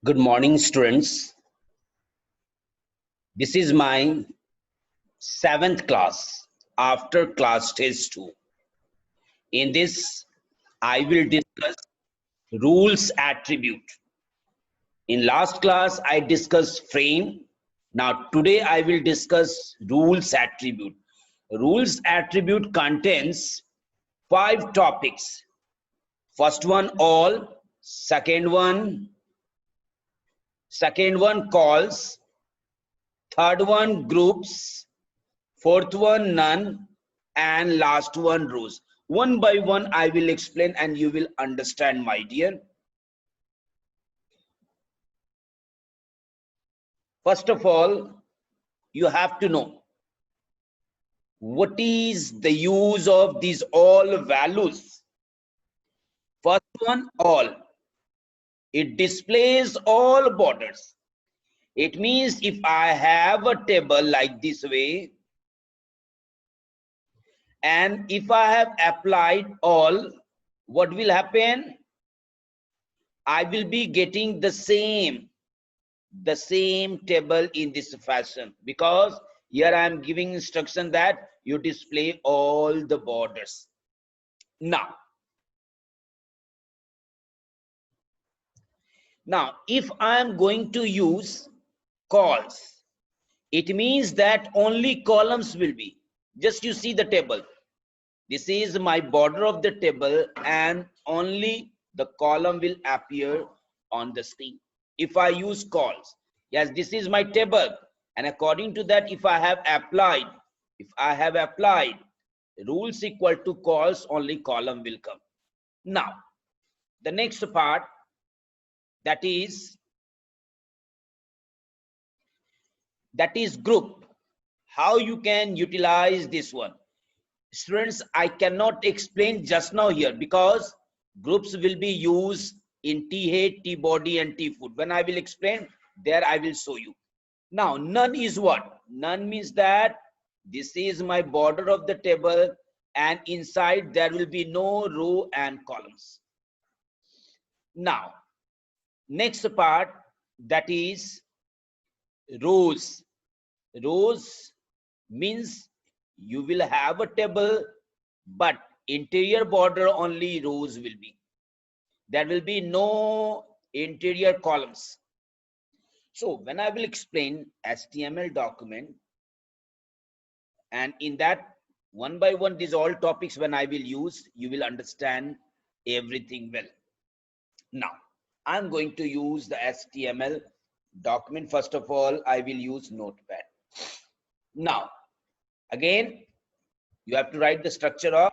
Good morning, students. This is my 7th class after class test 2. In this, I will discuss rules attribute. In last class, I discussed frame. Now, today I will discuss rules attribute. Rules attribute contains 5 topics. First one, all. Second one calls. Third one, groups. Fourth one, none. And last one, rows. One by one, I will explain and you will understand, my dear. First of all, you have to know what is the use of these all values. First one, all. It displays all borders. It means if I have a table like this way, and if I have applied all, what will happen? I will be getting the same table in this fashion, because here I am giving instruction that you display all the borders. Now if I am going to use calls, it means that only columns will be. Just you see the table. This is my border of the table and only the column will appear on the screen. If I use calls, yes, this is my table, and according to that, if I have applied rules equal to calls, only column will come. Now, the next part, that is group. How you can utilize this one? Students, I cannot explain just now here because groups will be used in T head, T body and T foot. When I will explain, there I will show you. Now, none is what? None means that this is my border of the table and inside there will be no row and columns. Now, next part, that is rows. Rows means you will have a table, but interior border only rows will be. There will be no interior columns. So when I will explain HTML document, and in that one by one, these all topics when I will use, you will understand everything well. Now, I'm going to use the HTML document. First of all, I will use Notepad. Now, again, you have to write the structure of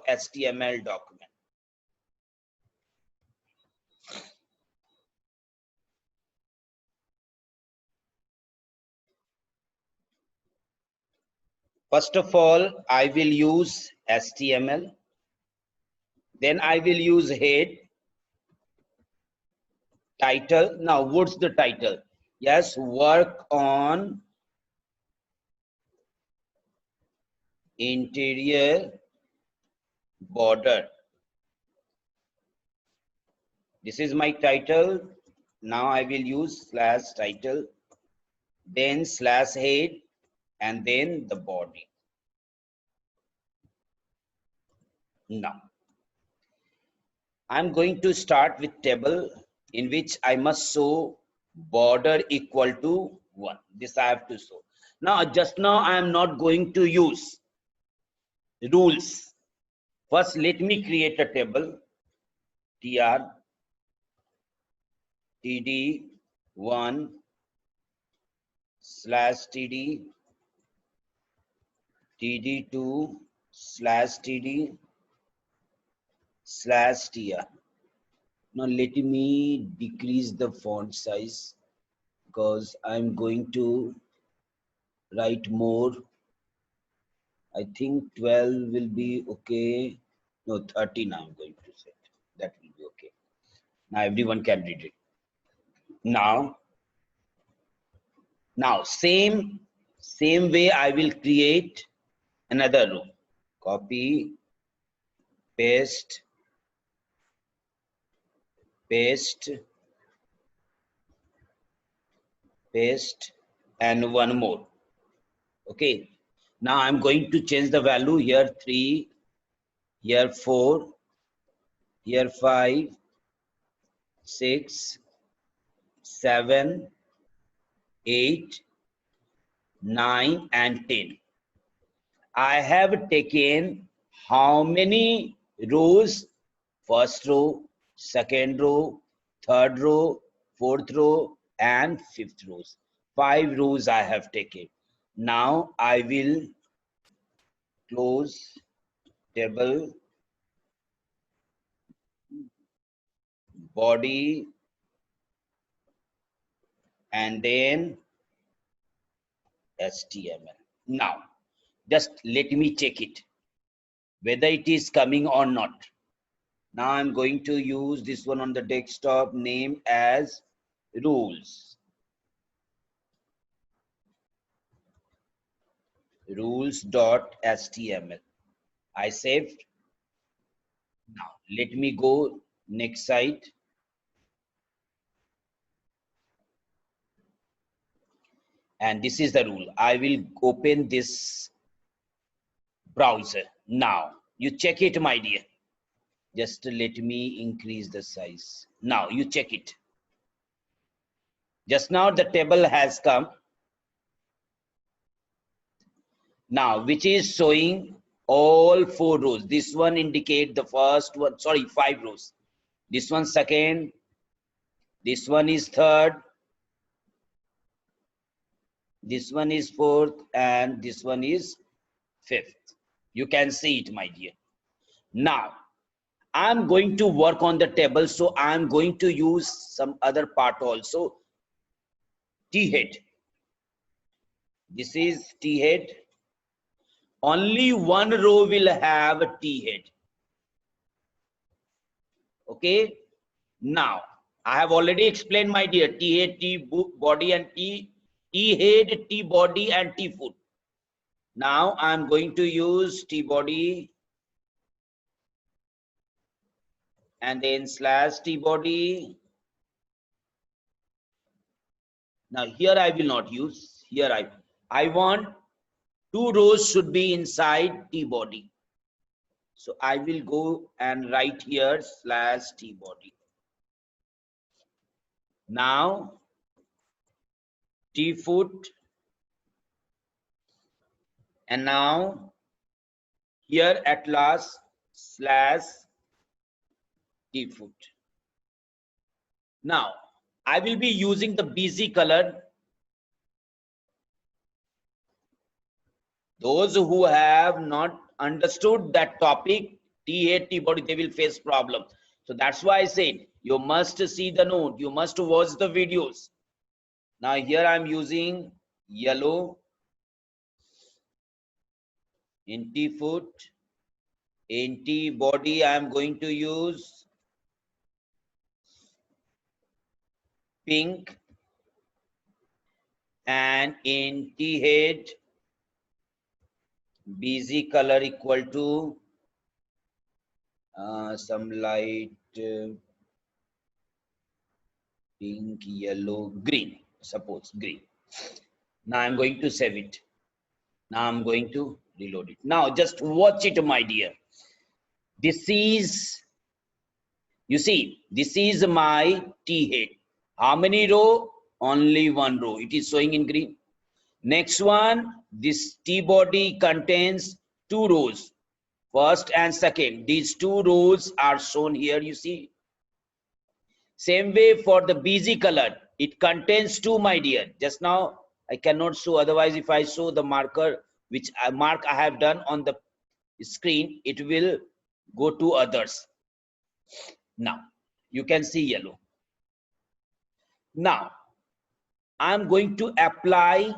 HTML document. First of all, I will use HTML. Then I will use head, title. Now, what's the title? Yes, work on interior border. This is my title. Now I will use slash title, then slash head, and then the body. Now, I'm going to start with table in which I must show border equal to 1. This I have to show. Now, just now I am not going to use rules. First, let me create a table. tr td1 slash td td2 slash td slash tr. Now let me decrease the font size because I'm going to write more. I think 12 will be okay. No, 13 I'm going to set. That will be okay. Now everyone can read it. Now same way I will create another row. Copy, paste, paste, and one more. Okay, now I'm going to change the value here 3, here 4, here 5, 6, 7, 8, 9, and 10. I have taken how many rows? First row, second row, third row, fourth row, and fifth rows. 5 rows I have taken. Now I will close table, body, and then HTML. Now, just let me check it, whether it is coming or not. Now I'm going to use this one on the desktop, name as rules. Rules.html. I saved. Now let me go next site. And this is the rule. I will open this browser. Now you check it, my dear. Just let me increase the size. Now you check it. Just now the table has come. Now, which is showing all 4 rows. This one indicate the first one, sorry, 5 rows. This one second, this one is third, this one is fourth, and this one is fifth. You can see it, my dear. Now, I'm going to work on the table, so I'm going to use some other part also. T-head. This is T-head. Only one row will have a T-head. Okay. Now, I have already explained, my dear, T-head, T-body, and T-head, T-body, and T-foot. Now, I'm going to use T-body and then slash T-body. Now, here I will not use. Here I want 2 rows should be inside T-body. So, I will go and write here slash T-body. Now, T-foot, and now here at last slash T-foot. Now I will be using the busy color. Those who have not understood that topic, T-head, T-body, they will face problem. So that's why I said you must see the note, you must watch the videos. Now here I'm using yellow in T-foot. In T-body I am going to use pink, and in T-head busy color equal to some light pink, yellow, green, suppose green. Now I'm going to save it. Now I'm going to reload it. Now just watch it, my dear. This is, you see, this is my T-head. How many row? Only 1 row. It is showing in green. Next one, this T-body contains 2 rows. First and second. These 2 rows are shown here, you see. Same way for the busy color. It contains 2, my dear. Just now I cannot show. Otherwise, if I show the marker, which mark I have done on the screen, it will go to others. Now you can see yellow. Now I'm going to apply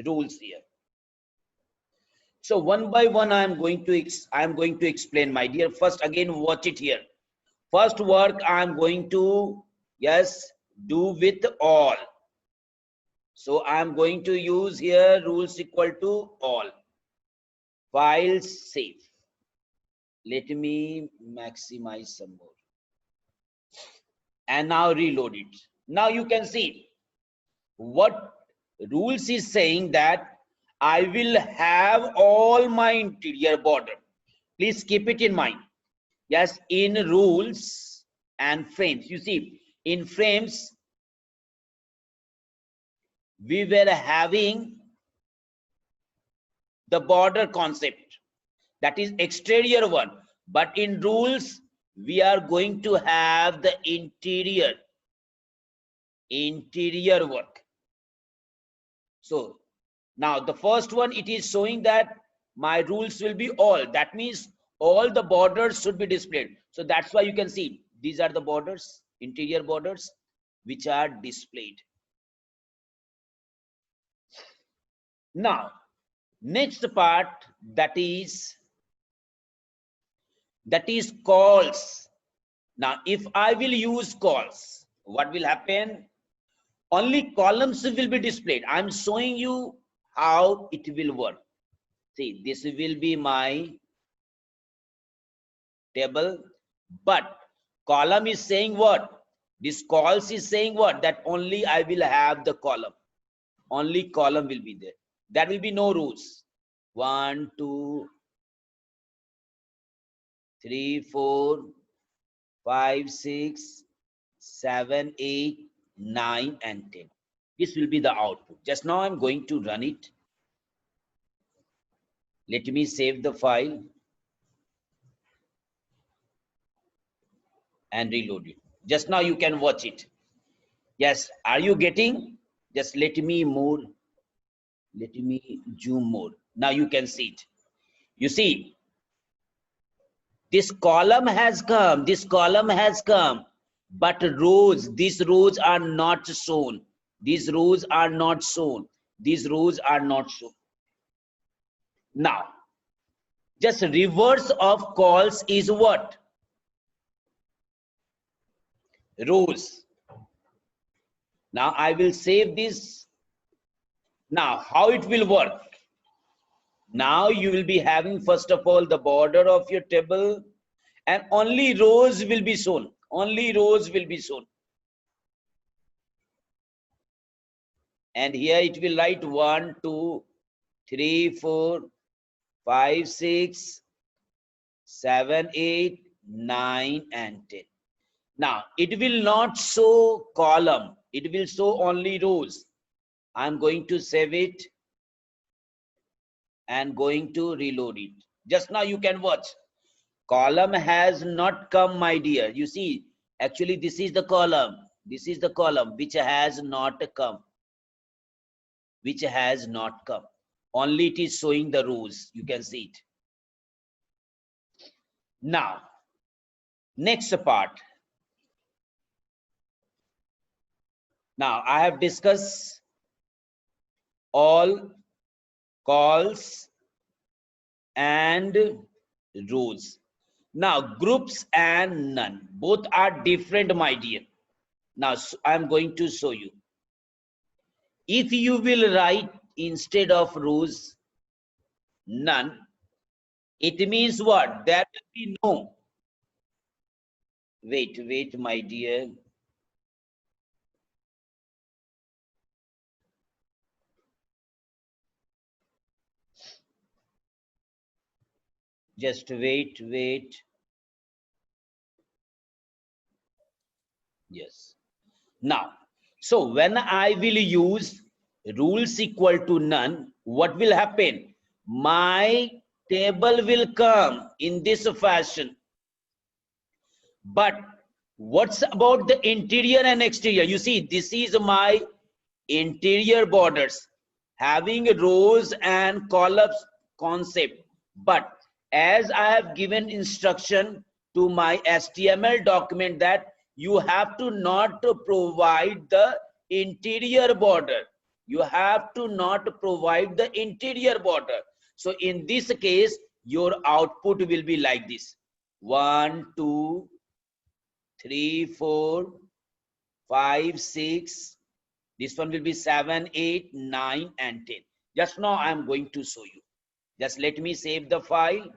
rules here. So one by one I am going to explain, my dear. First again watch it here. First work I am going to do with all. So I am going to use here rules equal to all. Files save. Let me maximize some more. and now reload it. Now you can see what rules is saying that I will have all my interior border. Please keep it in mind. Yes, in rules and frames. You see, in frames, we were having the border concept, that is exterior one. But in rules, we are going to have the interior work. So now the first one, it is showing that my rules will be all. That means all the borders should be displayed. So that's why you can see these are the borders, interior borders, which are displayed. Now, next part, that is calls. Now, if I will use calls, what will happen? Only columns will be displayed. I'm showing you how it will work. See, this will be my table, but column is saying what? This calls is saying what? That only I will have the column. Only column will be there. There will be no rows. 1, 2, 3, 4, 5, 6, 7, 8, 9, and 10. This will be the output. Just now I'm going to run it. Let me save the file and reload it. Just now you can watch it. Yes, are you getting? Just let me more. Let me zoom more. Now you can see it. You see, this column has come, this column has come, but rows, these rows are not shown. These rows are not shown. These rows are not shown. Now, just reverse of calls is what? Rows. Now I will save this. Now, how it will work? Now you will be having, first of all, the border of your table, and only rows will be shown. Only rows will be shown. And here it will write 1, 2, 3, 4, 5, 6, 7, 8, 9, and 10. Now it will not show column. It will show only rows. I'm going to save it and going to reload it. Just now you can watch. Column has not come, my dear. You see, actually this is the column. This is the column which has not come. Which has not come. Only it is showing the rows. You can see it. Now, next part. Now I have discussed all, calls, and rows. Now groups and none, both are different, my dear. Now I'm going to show you. If you will write instead of rows none, it means what? There will be no. Wait, my dear. Just wait. Yes. Now, so when I will use rules equal to none, what will happen? My table will come in this fashion. But what's about the interior and exterior? You see, this is my interior borders having rows and columns concept. But as I have given instruction to my HTML document that you have to not provide the interior border. You have to not provide the interior border. So in this case, your output will be like this. 1, 2, 3, 4, 5, 6. This one will be 7, 8, 9, and 10. Just now I am going to show you. Just let me save the file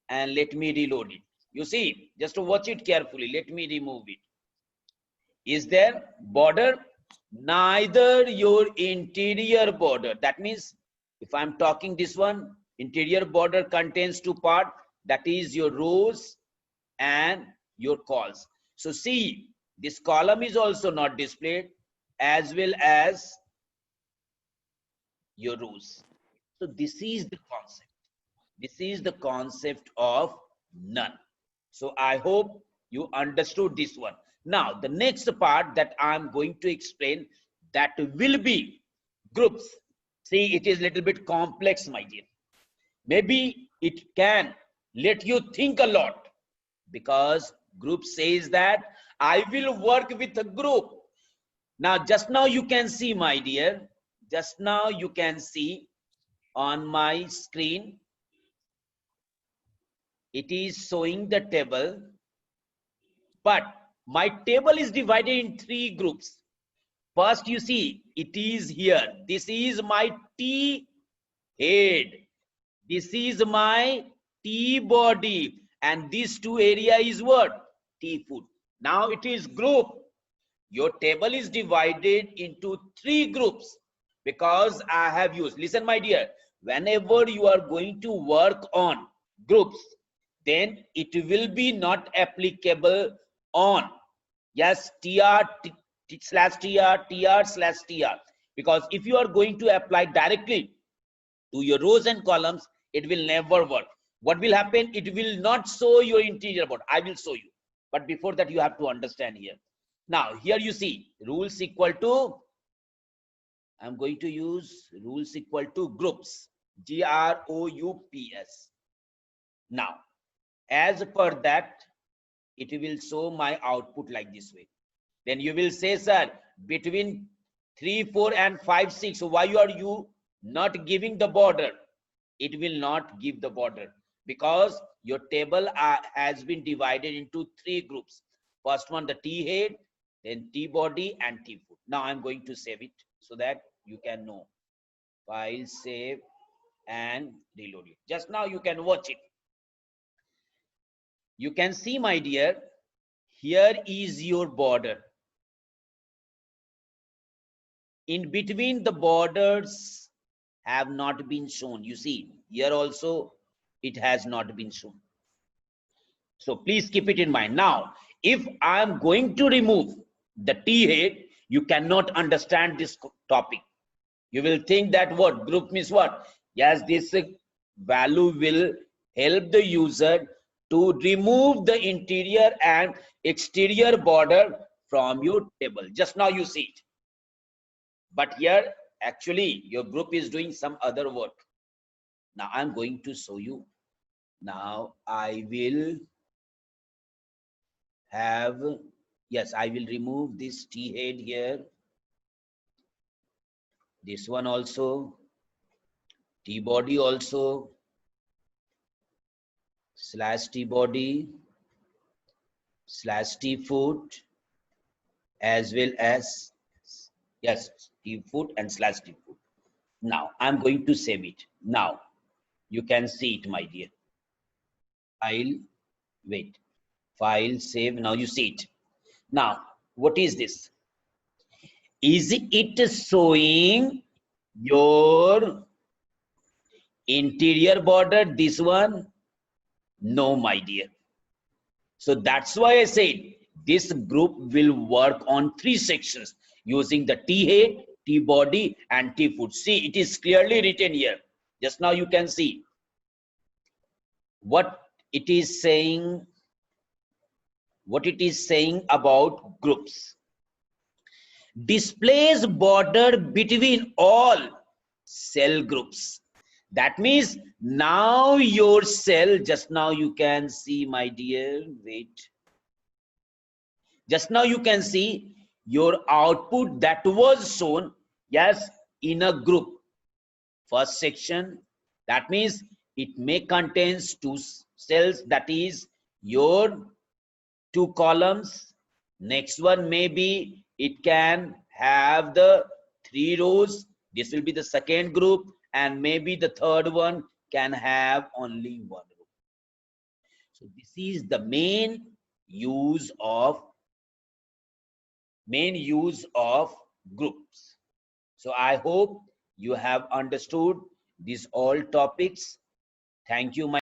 and let me reload it. You see, just to watch it carefully. Let me remove it. Is there border? Neither your interior border. That means if I'm talking this one, interior border contains two parts, that is your rows and your calls. So see, this column is also not displayed as well as your rows. So this is the concept. This is the concept of none. So I hope you understood this one. Now the next part that I'm going to explain, that will be groups. See, it is a little bit complex, my dear. Maybe it can let you think a lot, because group says that I will work with a group. Now just now you can see, my dear, just now you can see on my screen, it is showing the table, but my table is divided in three groups. First, you see, it is here. This is my T head. This is my T body. And these two area is what? T foot. Now it is group. Your table is divided into three groups because I have used, listen my dear, whenever you are going to work on groups, then it will be not applicable on, yes, slash tr slash tr, because if you are going to apply directly to your rows and columns, it will never work. What will happen? It will not show your interior border. I will show you, but before that you have to understand here. Now here you see rules equal to, I'm going to use rules equal to groups, groups. Now as per that, it will show my output like this way. Then you will say, sir, between 3 4 and 5 6, why are you not giving the border? It will not give the border because your table has been divided into three groups. First one, the T head, then T body and T foot. Now I'm going to save it so that you can know. File, save and reload it. Just now you can watch it. You can see, my dear, here is your border. In between, the borders have not been shown. You see, here also it has not been shown. So please keep it in mind. Now, if I am going to remove the T head, you cannot understand this topic. You will think that what group means what? Yes, this value will help the user to remove the interior and exterior border from your table. Just now you see it. But here, actually, your group is doing some other work. Now I'm going to show you. Now I will have, yes, I will remove this T head here. This one also, T body also, slash T body, slash T foot, as well as, yes, T foot and slash T foot. Now I'm going to save it. Now you can see it, my dear. File, wait, file, save. Now you see it. Now what is this? Is it showing your interior border, this one? No, my dear. So that's why I said this group will work on three sections using the T head, T body and T foot. See, it is clearly written here. Just now you can see what it is saying, about groups. Displays border between all cell groups. That means now your cell, just now you can see, my dear, wait. Just now you can see your output that was shown, yes, in a group. First section, that means it may contains two cells, that is your two columns. Next one, maybe it can have the three rows. This will be the second group, and maybe the third one can have only one row. So this is the main use of main use of groups. So I hope you have understood these all topics. Thank you, my